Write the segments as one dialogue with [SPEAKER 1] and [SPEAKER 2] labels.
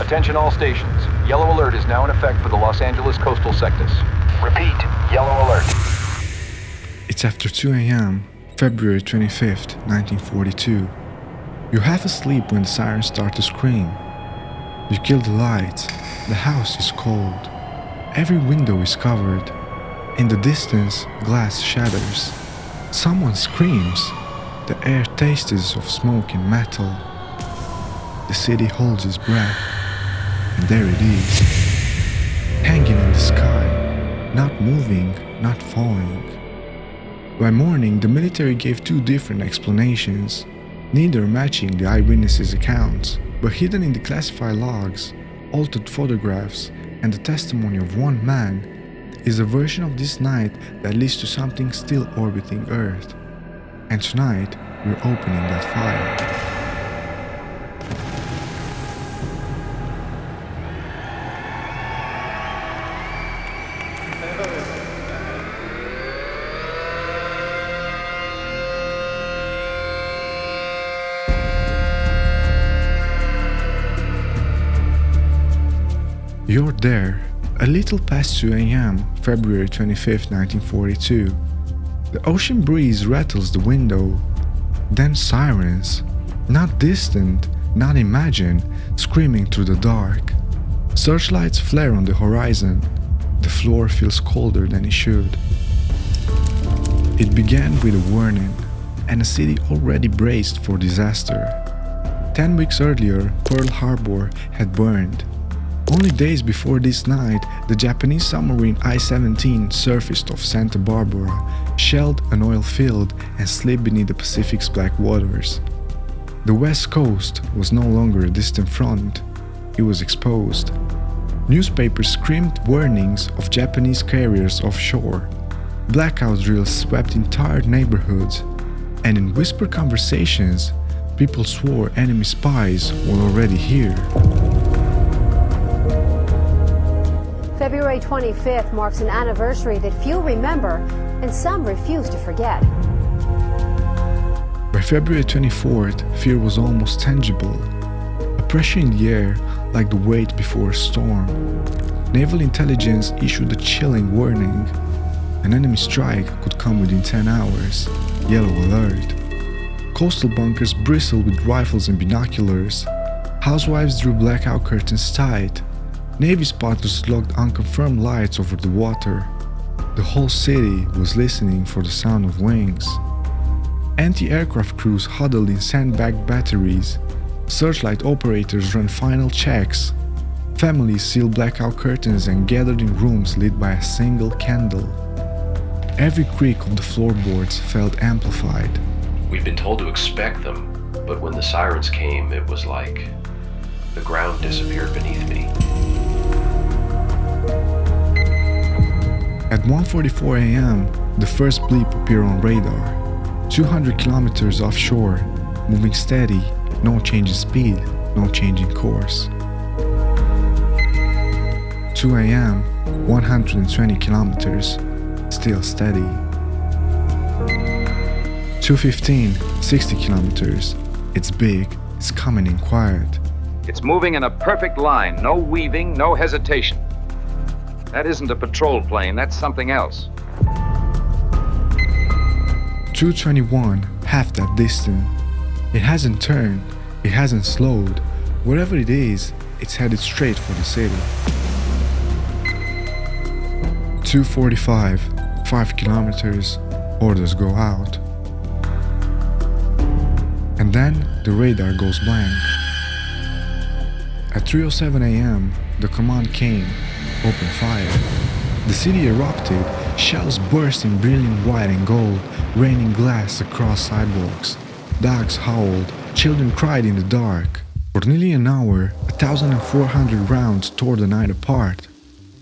[SPEAKER 1] Attention all stations. Yellow alert is now in effect for the Los Angeles coastal sectors. Repeat, yellow alert.
[SPEAKER 2] It's after 2 a.m., February 25th, 1942. You're half asleep when the sirens start to scream. You kill the lights. The house is cold. Every window is covered. In the distance, glass shatters. Someone screams. The air tastes of smoke and metal. The city holds its breath. And there it is, hanging in the sky, not moving, not falling. By morning, the military gave two different explanations, neither matching the eyewitnesses' accounts, but hidden in the classified logs, altered photographs, and the testimony of one man is a version of this night that leads to something still orbiting Earth. And tonight, we're opening that file. You're there, a little past 2 a.m., February 25th, 1942. The ocean breeze rattles the window. Then sirens, not distant, not imagined, screaming through the dark. Searchlights flare on the horizon. The floor feels colder than it should. It began with a warning, and a city already braced for disaster. 10 weeks earlier, Pearl Harbor had burned. Only days before this night, the Japanese submarine I-17 surfaced off Santa Barbara, shelled an oil field, and slipped beneath the Pacific's black waters. The West Coast was no longer a distant front, it was exposed. Newspapers screamed warnings of Japanese carriers offshore. Blackout drills swept entire neighborhoods, and in whispered conversations, people swore enemy spies were already here.
[SPEAKER 3] February 25th marks an anniversary that few remember and some refuse to forget.
[SPEAKER 2] By February 24th, fear was almost tangible. A pressure in the air like the weight before a storm. Naval intelligence issued a chilling warning. An enemy strike could come within 10 hours. Yellow alert. Coastal bunkers bristled with rifles and binoculars. Housewives drew blackout curtains tight. Navy spotters logged unconfirmed lights over the water. The whole city was listening for the sound of wings. Anti-aircraft crews huddled in sandbag batteries. Searchlight operators ran final checks. Families sealed blackout curtains and gathered in rooms lit by a single candle. Every creak of the floorboards felt amplified.
[SPEAKER 4] We'd been told to expect them, but when the sirens came, it was like the ground disappeared beneath me.
[SPEAKER 2] At 1:44 a.m., the first bleep appeared on radar. 200 kilometers offshore, moving steady, no change in speed, no change in course. 2 a.m., 120 kilometers, still steady. 2:15, 60 kilometers, it's big, it's coming in quiet.
[SPEAKER 1] It's moving in a perfect line, no weaving, no hesitation. That isn't a patrol plane, that's something else.
[SPEAKER 2] 2:21, half that distance. It hasn't turned, it hasn't slowed. Wherever it is, it's headed straight for the city. 2:45, 5 kilometers, orders go out. And then the radar goes blank. At 3:07 a.m., the command came, open fire. The city erupted, shells burst in brilliant white and gold, raining glass across sidewalks. Dogs howled, children cried in the dark. For nearly an hour, 1,400 rounds tore the night apart.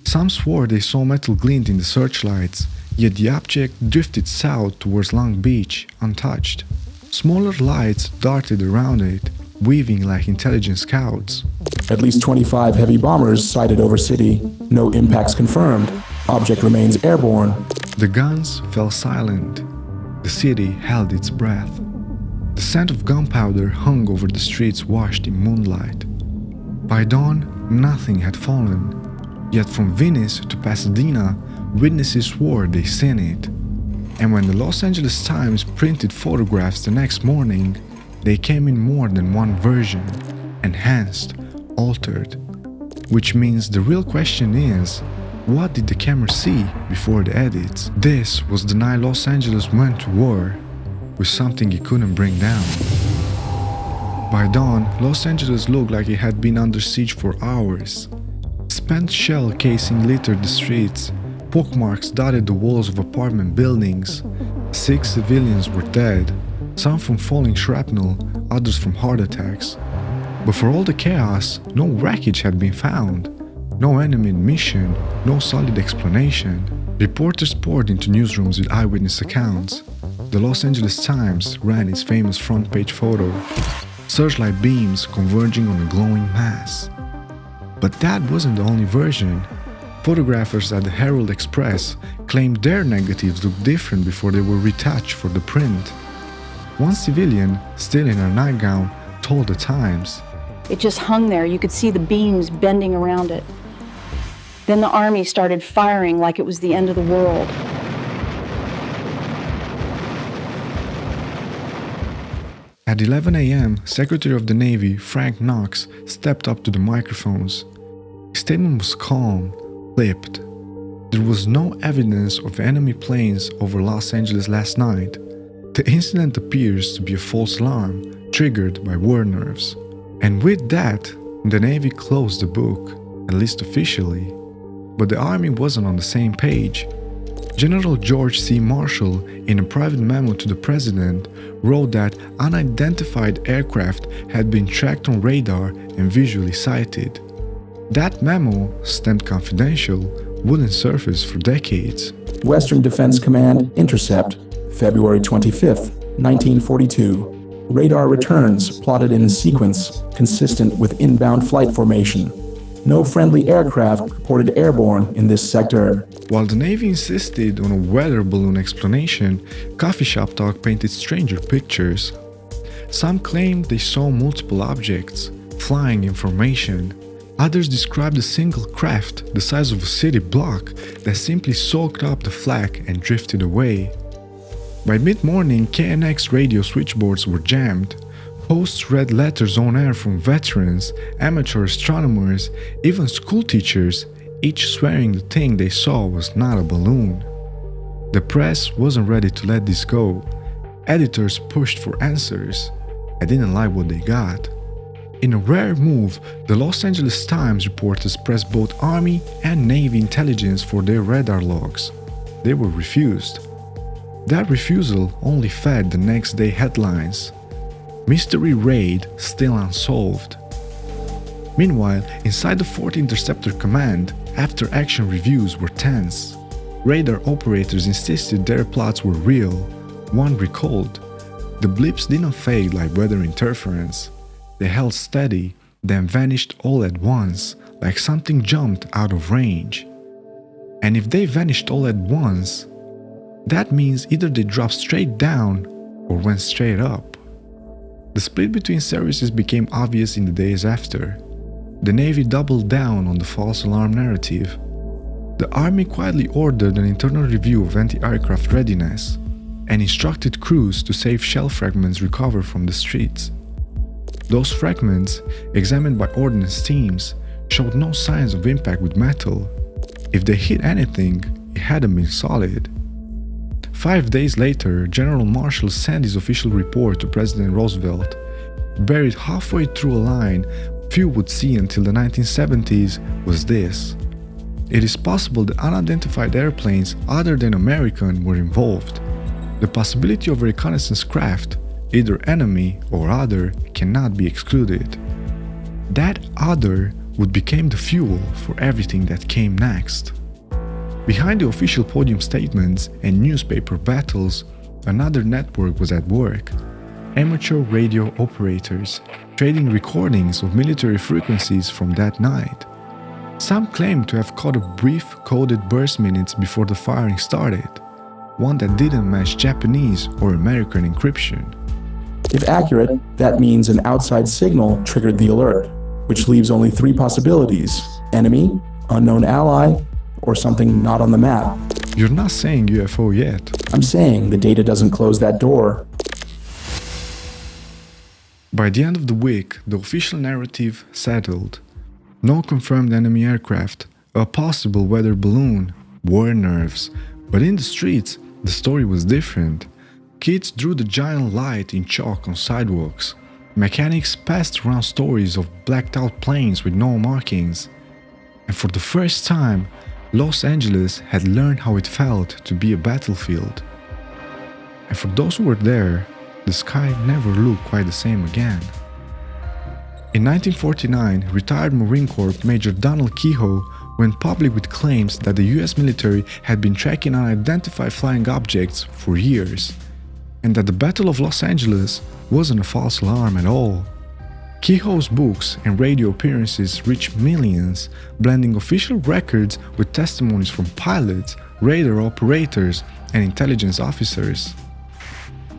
[SPEAKER 2] Some swore they saw metal glint in the searchlights, yet the object drifted south towards Long Beach, untouched. Smaller lights darted around it, weaving like intelligent scouts.
[SPEAKER 5] At least 25 heavy bombers sighted over city. No impacts confirmed. Object remains airborne.
[SPEAKER 2] The guns fell silent. The city held its breath. The scent of gunpowder hung over the streets washed in moonlight. By dawn, nothing had fallen. Yet from Venice to Pasadena, witnesses swore they seen it. And when the Los Angeles Times printed photographs the next morning, they came in more than one version, enhanced, altered. Which means the real question is, what did the camera see before the edits? This was the night Los Angeles went to war with something it couldn't bring down. By dawn, Los Angeles looked like it had been under siege for hours. Spent shell casing littered the streets, pockmarks dotted the walls of apartment buildings. 6 civilians were dead, some from falling shrapnel, others from heart attacks. But for all the chaos, no wreckage had been found. No enemy mission, no solid explanation. Reporters poured into newsrooms with eyewitness accounts. The Los Angeles Times ran its famous front page photo, searchlight beams converging on a glowing mass. But that wasn't the only version. Photographers at the Herald Express claimed their negatives looked different before they were retouched for the print. One civilian, still in her nightgown, told the Times,
[SPEAKER 6] "It just hung there. You could see the beams bending around it. Then the army started firing like it was the end of the world."
[SPEAKER 2] At 11 a.m., Secretary of the Navy Frank Knox stepped up to the microphones. His statement was calm, clipped. There was no evidence of enemy planes over Los Angeles last night. The incident appears to be a false alarm triggered by war nerves. And with that, the Navy closed the book, at least officially. But the Army wasn't on the same page. General George C. Marshall, in a private memo to the President, wrote that unidentified aircraft had been tracked on radar and visually sighted. That memo, stamped confidential, wouldn't surface for decades.
[SPEAKER 5] Western Defense Command Intercept, February 25, 1942. Radar returns plotted in sequence, consistent with inbound flight formation. No friendly aircraft reported airborne in this sector.
[SPEAKER 2] While the Navy insisted on a weather balloon explanation, coffee shop talk painted stranger pictures. Some claimed they saw multiple objects, flying in formation. Others described a single craft the size of a city block that simply soaked up the flak and drifted away. By mid-morning, KNX radio switchboards were jammed. Hosts read letters on air from veterans, amateur astronomers, even school teachers, each swearing the thing they saw was not a balloon. The press wasn't ready to let this go. Editors pushed for answers. I didn't like what they got. In a rare move, the Los Angeles Times reporters pressed both Army and Navy intelligence for their radar logs. They were refused. That refusal only fed the next day headlines. Mystery raid still unsolved. Meanwhile, inside the 4th Interceptor Command, after-action reviews were tense. Radar operators insisted their plots were real. One recalled, "The blips didn't fade like weather interference. They held steady, then vanished all at once, like something jumped out of range. And if they vanished all at once, that means either they dropped straight down or went straight up." The split between services became obvious in the days after. The Navy doubled down on the false alarm narrative. The Army quietly ordered an internal review of anti-aircraft readiness and instructed crews to save shell fragments recovered from the streets. Those fragments, examined by ordnance teams, showed no signs of impact with metal. If they hit anything, it hadn't been solid. 5 days later, General Marshall sent his official report to President Roosevelt. Buried halfway through a line few would see until the 1970s was this: "It is possible that unidentified airplanes other than American were involved. The possibility of a reconnaissance craft, either enemy or other, cannot be excluded." That other would become the fuel for everything that came next. Behind the official podium statements and newspaper battles, another network was at work. Amateur radio operators, trading recordings of military frequencies from that night. Some claimed to have caught a brief coded burst minutes before the firing started, one that didn't match Japanese or American encryption.
[SPEAKER 5] If accurate, that means an outside signal triggered the alert. which leaves only three possibilities: enemy, unknown ally, or something not on the map.
[SPEAKER 2] You're not saying UFO yet.
[SPEAKER 5] I'm saying the data doesn't close that door.
[SPEAKER 2] By the end of the week, the official narrative settled. No confirmed enemy aircraft, a possible weather balloon, war nerves. But in the streets, the story was different. Kids drew the giant light in chalk on sidewalks. Mechanics passed around stories of blacked out planes with no markings. And for the first time, Los Angeles had learned how it felt to be a battlefield. And for those who were there, the sky never looked quite the same again. In 1949, retired Marine Corps Major Donald Kehoe went public with claims that the US military had been tracking unidentified flying objects for years, and that the Battle of Los Angeles wasn't a false alarm at all. Kehoe's books and radio appearances reached millions, blending official records with testimonies from pilots, radar operators, and intelligence officers.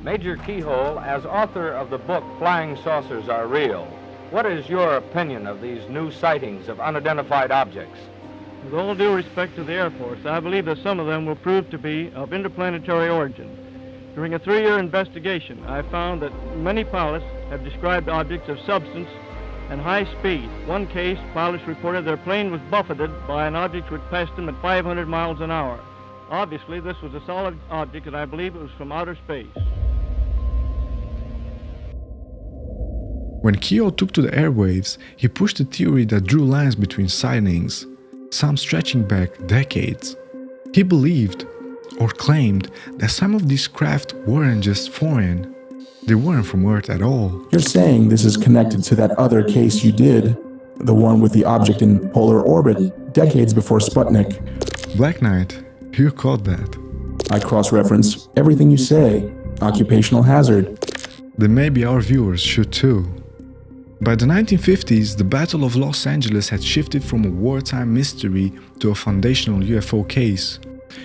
[SPEAKER 7] Major Kehoe, as author of the book Flying Saucers Are Real, what is your opinion of these new sightings of unidentified objects?
[SPEAKER 8] With all due respect to the Air Force, I believe that some of them will prove to be of interplanetary origin. During a 3-year investigation, I found that many pilots have described objects of substance and high speed. One case, pilots reported their plane was buffeted by an object which passed them at 500 miles an hour. Obviously, this was a solid object, and I believe it was from outer space.
[SPEAKER 2] When Kehoe took to the airwaves, he pushed a theory that drew lines between sightings, some stretching back decades. He believed, or claimed, that some of these craft weren't just foreign. They weren't from Earth at all.
[SPEAKER 5] You're saying this is connected to that other case you did, the one with the object in polar orbit, decades before Sputnik.
[SPEAKER 2] Black Knight, you caught that.
[SPEAKER 5] I cross-reference everything you say. Occupational hazard.
[SPEAKER 2] Then maybe our viewers should too. By the 1950s, the Battle of Los Angeles had shifted from a wartime mystery to a foundational UFO case.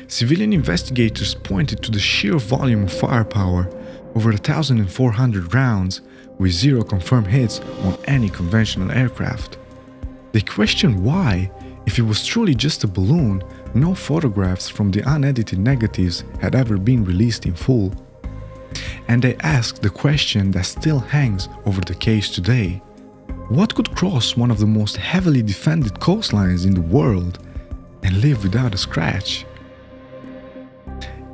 [SPEAKER 2] Civilian investigators pointed to the sheer volume of firepower, over 1,400 rounds, with 0 confirmed hits on any conventional aircraft. They questioned why, if it was truly just a balloon, no photographs from the unedited negatives had ever been released in full. And they asked the question that still hangs over the case today. What could cross one of the most heavily defended coastlines in the world and live without a scratch?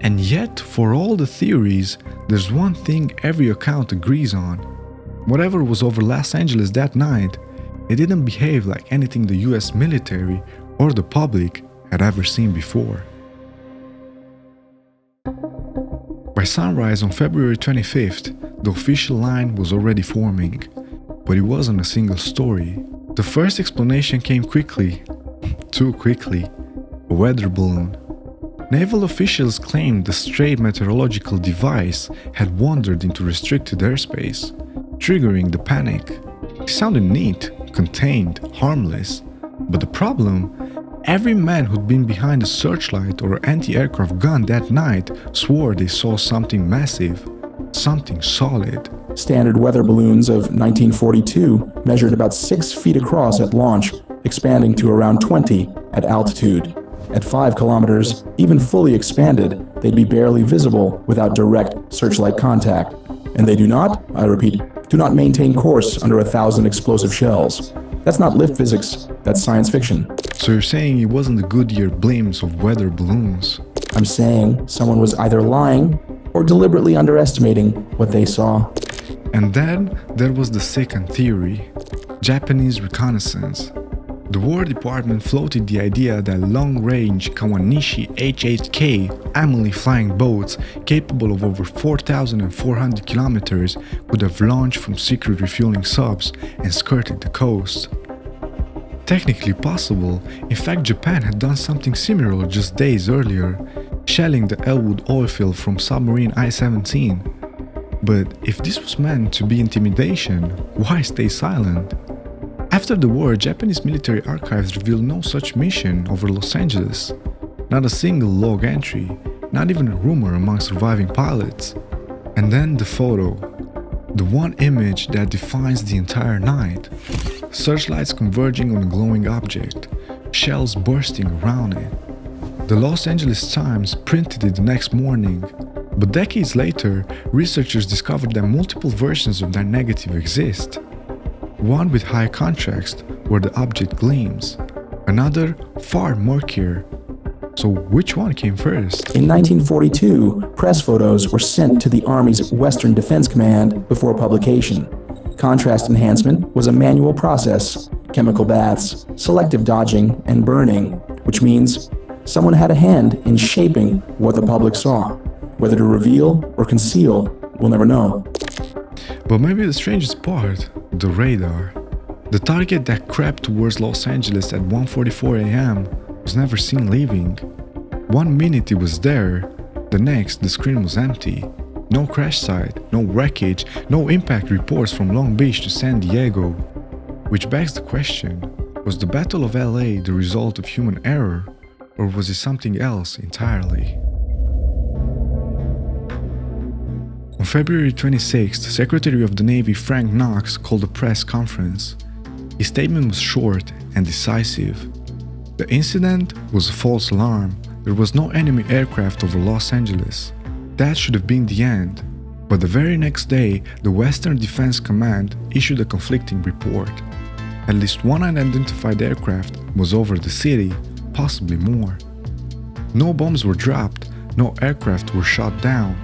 [SPEAKER 2] And yet, for all the theories, there's one thing every account agrees on. Whatever was over Los Angeles that night, it didn't behave like anything the US military or the public had ever seen before. By sunrise on February 25th, the official line was already forming, but it wasn't a single story. The first explanation came quickly, too quickly: a weather balloon. Naval officials claimed the stray meteorological device had wandered into restricted airspace, triggering the panic. It sounded neat, contained, harmless, but the problem: every man who'd been behind a searchlight or anti-aircraft gun that night swore they saw something massive, something solid.
[SPEAKER 5] Standard weather balloons of 1942 measured about 6 feet across at launch, expanding to around 20 at altitude. At 5 kilometers, even fully expanded, they'd be barely visible without direct searchlight contact. And they do not, I repeat, do not maintain course under 1,000 explosive shells. That's not lift physics, that's science fiction.
[SPEAKER 2] So you're saying it wasn't the Goodyear blimps of weather balloons?
[SPEAKER 5] I'm saying someone was either lying or deliberately underestimating what they saw.
[SPEAKER 2] And then there was the second theory: Japanese reconnaissance. The War Department floated the idea that long-range Kawanishi H-8K Amelie flying boats capable of over 4,400 kilometers could have launched from secret refueling subs and skirted the coast. Technically possible, in fact Japan had done something similar just days earlier, shelling the Elwood oil field from submarine I-17. But if this was meant to be intimidation, why stay silent? After the war, Japanese military archives revealed no such mission over Los Angeles. Not a single log entry, not even a rumor among surviving pilots. And then the photo, the one image that defines the entire night. searchlights converging on a glowing object, shells bursting around it. The Los Angeles Times printed it the next morning, but decades later, researchers discovered that multiple versions of that negative exist. One with high contrast, where the object gleams, another far murkier. So which one came first?
[SPEAKER 5] In 1942, press photos were sent to the Army's Western Defense Command before publication. Contrast enhancement was a manual process, chemical baths, selective dodging, and burning, which means someone had a hand in shaping what the public saw. Whether to reveal or conceal, we'll never know.
[SPEAKER 2] But maybe the strangest part, the radar. The target that crept towards Los Angeles at 1:44 a.m. was never seen leaving. 1 minute it was there, the next the screen was empty. No crash site, no wreckage, no impact reports from Long Beach to San Diego. Which begs the question, was the Battle of LA the result of human error, or was it something else entirely? On February 26th, Secretary of the Navy Frank Knox called a press conference. His statement was short and decisive. The incident was a false alarm. There was no enemy aircraft over Los Angeles. That should have been the end. But the very next day, the Western Defense Command issued a conflicting report. At least one unidentified aircraft was over the city, possibly more. No bombs were dropped, no aircraft were shot down.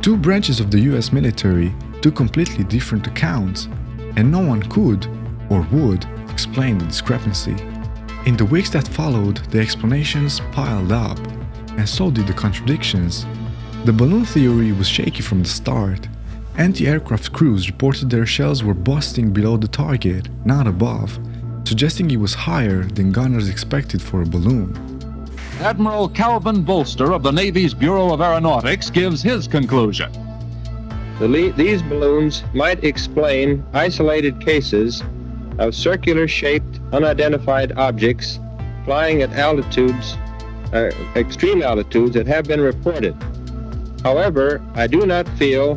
[SPEAKER 2] Two branches of the US military, two completely different accounts, and no one could or would explain the discrepancy. In the weeks that followed, the explanations piled up, and so did the contradictions. The balloon theory was shaky from the start. Anti-aircraft crews reported their shells were busting below the target, not above, suggesting it was higher than gunners expected for a balloon.
[SPEAKER 9] Admiral Calvin Bolster of the Navy's Bureau of Aeronautics gives his conclusion.
[SPEAKER 10] These balloons might explain isolated cases of circular-shaped, unidentified objects flying at altitudes, extreme altitudes that have been reported. However, I do not feel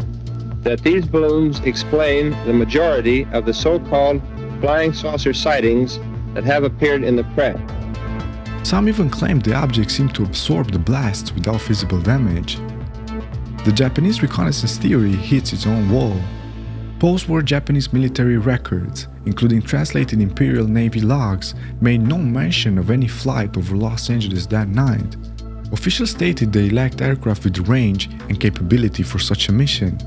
[SPEAKER 10] that these balloons explain the majority of the so-called flying saucer sightings that have appeared in the press.
[SPEAKER 2] Some even claimed the object seemed to absorb the blasts without visible damage. The Japanese reconnaissance theory hits its own wall. Post-war Japanese military records, including translated Imperial Navy logs, made no mention of any flight over Los Angeles that night. Officials stated they lacked aircraft with range and capability for such a mission.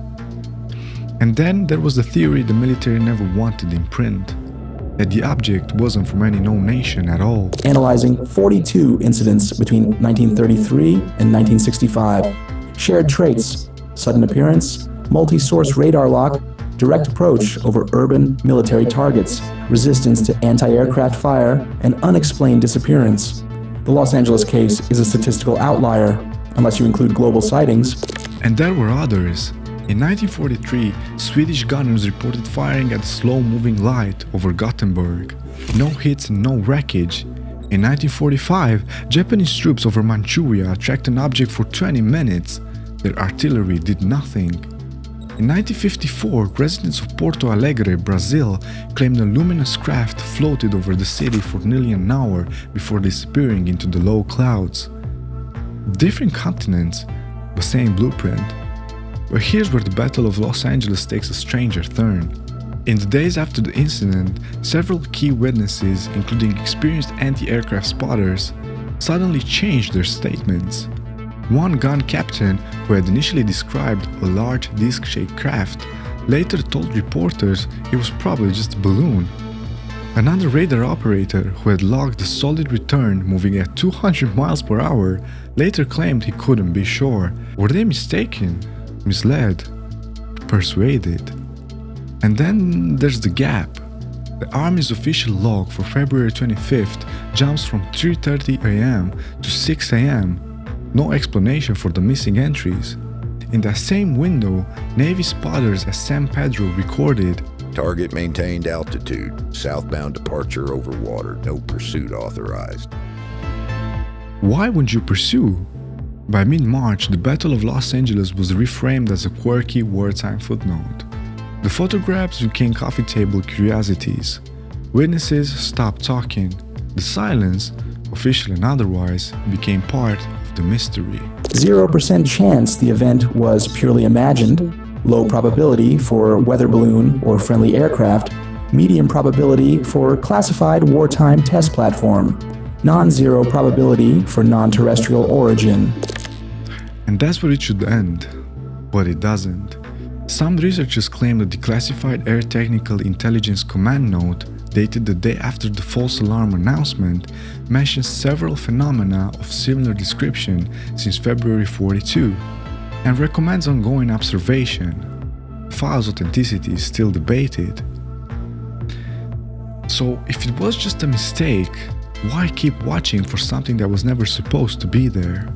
[SPEAKER 2] And then there was the theory the military never wanted in print, that the object wasn't from any known nation at all.
[SPEAKER 5] Analyzing 42 incidents between 1933 and 1965. Shared traits, sudden appearance, multi-source radar lock, direct approach over urban military targets, resistance to anti-aircraft fire, and unexplained disappearance. The Los Angeles case is a statistical outlier, unless you include global sightings.
[SPEAKER 2] And there were others. In 1943, Swedish gunners reported firing at a slow-moving light over Gothenburg. No hits and no wreckage. In 1945, Japanese troops over Manchuria tracked an object for 20 minutes. Their artillery did nothing. In 1954, residents of Porto Alegre, Brazil, claimed a luminous craft floated over the city for nearly an hour before disappearing into the low clouds. Different continents, but same blueprint. But here's where the Battle of Los Angeles takes a stranger turn. In the days after the incident, several key witnesses, including experienced anti-aircraft spotters, suddenly changed their statements. One gun captain, who had initially described a large disc-shaped craft, later told reporters it was probably just a balloon. Another radar operator, who had logged a solid return moving at 200 miles per hour, later claimed he couldn't be sure. Were they mistaken? Misled? Persuaded? And then there's the gap. The Army's official log for February 25th jumps from 3:30 a.m. to 6 a.m. No explanation for the missing entries. In that same window, Navy spotters at San Pedro recorded,
[SPEAKER 11] "Target maintained altitude, southbound departure over water, no pursuit authorized."
[SPEAKER 2] Why wouldn't you pursue? By mid-March, the Battle of Los Angeles was reframed as a quirky wartime footnote. The photographs became coffee table curiosities. Witnesses stopped talking. The silence, official and otherwise, became part of the mystery.
[SPEAKER 5] 0% chance the event was purely imagined, low probability for weather balloon or friendly aircraft, medium probability for classified wartime test platform, non-zero probability for non-terrestrial origin.
[SPEAKER 2] And that's where it should end. But it doesn't. Some researchers claim that the classified Air Technical Intelligence Command Note, dated the day after the false alarm announcement, mentions several phenomena of similar description since February 42, and recommends ongoing observation. The file's authenticity is still debated. So, if it was just a mistake, why keep watching for something that was never supposed to be there?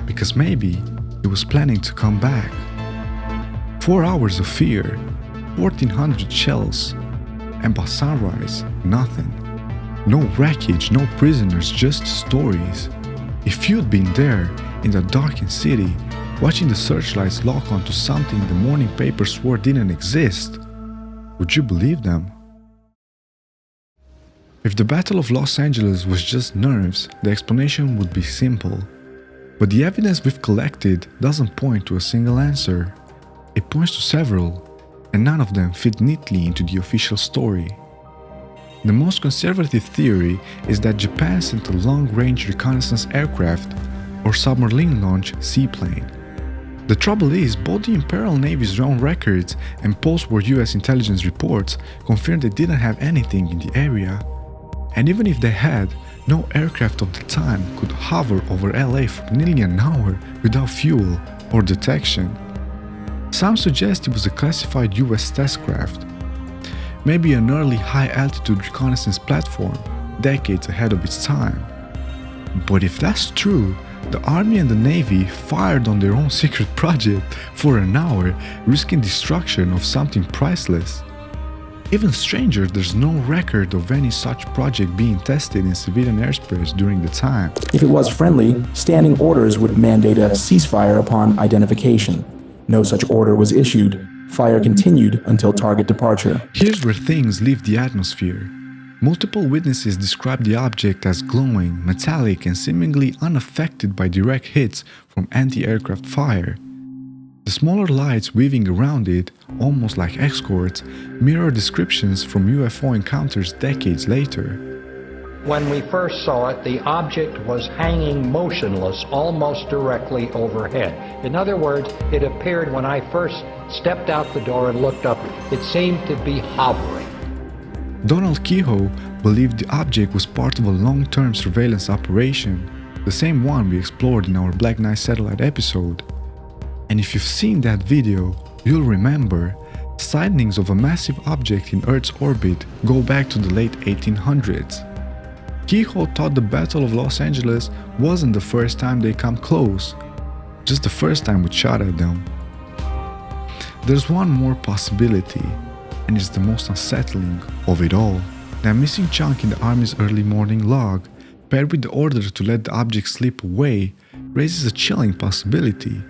[SPEAKER 2] Because maybe it was planning to come back. 4 hours of fear, 1,400 shells, and by sunrise, nothing. No wreckage, no prisoners, just stories. If you'd been there, in the darkened city, watching the searchlights lock onto something the morning papers swore didn't exist, would you believe them? If the Battle of Los Angeles was just nerves, the explanation would be simple. But the evidence we've collected doesn't point to a single answer. It points to several, and none of them fit neatly into the official story. The most conservative theory is that Japan sent a long-range reconnaissance aircraft, or submarine-launched seaplane. The trouble is, both the Imperial Navy's own records and post-war US intelligence reports confirmed they didn't have anything in the area. And even if they had, no aircraft of the time could hover over LA for nearly an hour without fuel or detection. Some suggest it was a classified US test craft, maybe an early high-altitude reconnaissance platform, decades ahead of its time. But if that's true, the Army and the Navy fired on their own secret project for an hour, risking destruction of something priceless. Even stranger, there's no record of any such project being tested in civilian airspace during the time.
[SPEAKER 5] If it was friendly, standing orders would mandate a ceasefire upon identification. No such order was issued. Fire continued until target departure.
[SPEAKER 2] Here's where things leave the atmosphere. Multiple witnesses describe the object as glowing, metallic, and seemingly unaffected by direct hits from anti-aircraft fire. The smaller lights weaving around it, almost like escorts, mirror descriptions from UFO encounters decades later.
[SPEAKER 12] When we first saw it, the object was hanging motionless almost directly overhead. In other words, it appeared when I first stepped out the door and looked up, it seemed to be hovering.
[SPEAKER 2] Donald Kehoe believed the object was part of a long-term surveillance operation, the same one we explored in our Black Knight satellite episode. And if you've seen that video, you'll remember sightings of a massive object in Earth's orbit go back to the late 1800s. Kehoe thought the Battle of Los Angeles wasn't the first time they come close, just the first time we shot at them. There's one more possibility, and it's the most unsettling of it all. That missing chunk in the Army's early morning log, paired with the order to let the object slip away, raises a chilling possibility.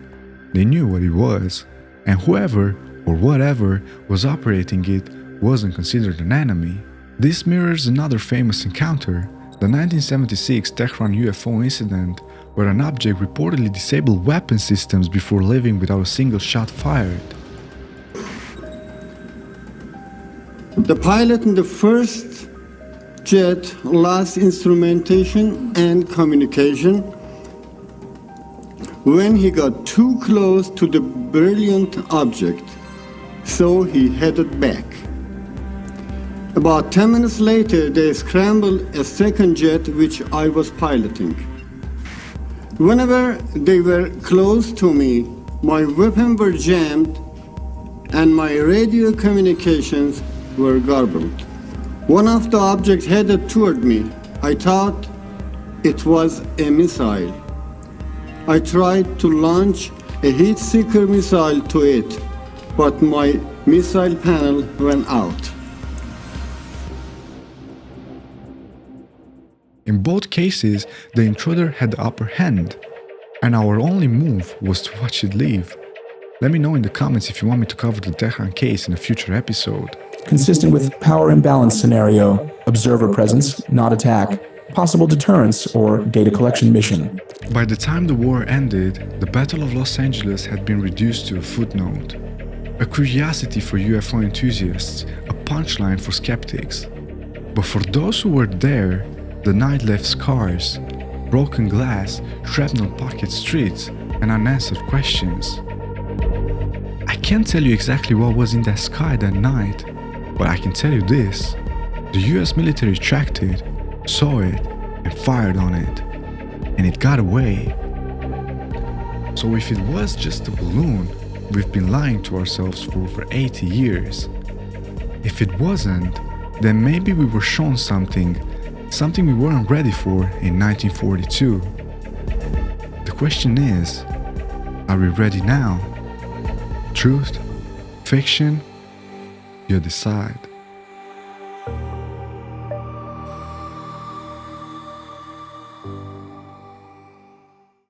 [SPEAKER 2] They knew what it was, and whoever or whatever was operating it wasn't considered an enemy. This mirrors another famous encounter, the 1976 Tehran UFO incident, where an object reportedly disabled weapon systems before leaving without a single shot fired.
[SPEAKER 13] The pilot in the first jet lost instrumentation and communication when he got too close to the brilliant object, so he headed back. About 10 minutes later, they scrambled a second jet which I was piloting. Whenever they were close to me, my weapons were jammed and my radio communications were garbled. One of the objects headed toward me. I thought it was a missile. I tried to launch a heat-seeker missile to it, but my missile panel went out.
[SPEAKER 2] In both cases, the intruder had the upper hand, and our only move was to watch it leave. Let me know in the comments if you want me to cover the Tehran case in a future episode.
[SPEAKER 5] consistent with power imbalance scenario, observer presence, not attack, possible deterrence, or data collection mission.
[SPEAKER 2] By the time the war ended, the Battle of Los Angeles had been reduced to a footnote. A curiosity for UFO enthusiasts, a punchline for skeptics. But for those who were there, the night left scars, broken glass, shrapnel-pocket streets, and unanswered questions. I can't tell you exactly what was in that sky that night, but I can tell you this. The US military tracked it, saw it, and fired on it. And it got away. So if it was just a balloon, we've been lying to ourselves for over 80 years. If it wasn't, then maybe we were shown something we weren't ready for in 1942. The question is, are we ready now? Truth? Fiction? You decide.